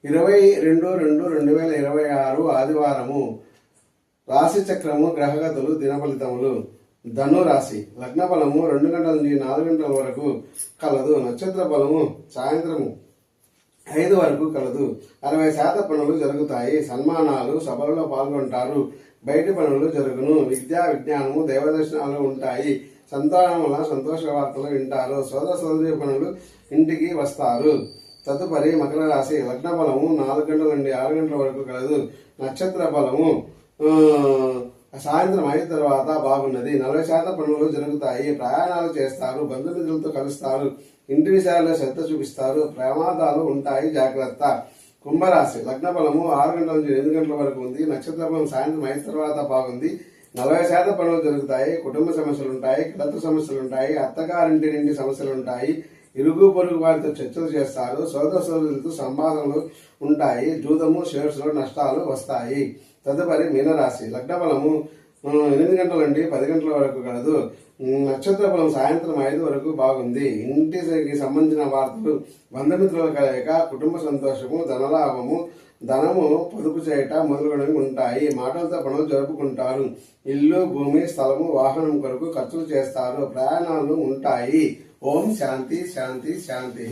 22/2/2026 ఆదివారము. రాశి చక్రము, గ్రహగతులు, దినఫలితములు. ధను రాశి. లగ్న బలము 2 గంటల నుంచి 4 గంటల వరకు కలదు. నక్షత్ర బలము సాయంత్రము 5 వరకు కలదు. 60% పనులు జరుగుతాయి. సన్మానాలు, సభలలో పాల్గొంటారు. బయటి పనులు జరుగును. విద్యా విజ్ఞానము, దైవదర్శనాలు ఉంటాయి. సంతానం వల్ల సంతోష వార్తలు వింటారు. సోదర పనులు ఇంటికి వస్తారు. తదుపరి మకర రాశి. లగ్న బలము 4 గంటల నుండి 6 గంటల వరకు కలదు. నక్షత్ర బలము సాయంత్రం 5 తర్వాత బాగున్నది. 40% పనులు జరుగుతాయి. ప్రయాణాలు చేస్తారు. బంధుమిత్రులతో కలుస్తారు. ఇంటి విషయాల్లో శ్రద్ధ చూపిస్తారు. ప్రమాదాలు ఉంటాయి, జాగ్రత్త. కుంభరాశి. లగ్న బలము 6 గంటల నుంచి 8 గంటల వరకు ఉంది. నక్షత్ర బలం సాయంత్రం 5 తర్వాత బాగుంది. 40% పనులు జరుగుతాయి. కుటుంబ సమస్యలు ఉంటాయి. కలత సమస్యలు ఉంటాయి. అత్తగారింటి నుండి సమస్యలు ఉంటాయి. ఇరుగు పొరుగు వారితో చర్చలు చేస్తారు. సోదరులతో సంభాషణలు ఉంటాయి. జూదము, షేర్స్ లో నష్టాలు వస్తాయి. తదుపరి మీనరాశి. లగ్న బలము 8 గంటల నుండి 10 గంటల వరకు కలదు. నక్షత్ర బలం సాయంత్రం 5 వరకు బాగుంది. ఇంటికి సంబంధించిన వార్తలు, బంధుమిత్రుల కలయిక, కుటుంబ సంతోషము, ధనలాభము, ధనము పొదుపు చేయట మొదలుగునవి ఉంటాయి. మాటలతో పనులు జరుపుకుంటారు. ఇల్లు, భూమి, స్థలము, వాహనం కొరకు ఖర్చులు చేస్తారు. ప్రయాణాలు ఉంటాయి. ఓం శాంతి శాంతి శాంతి.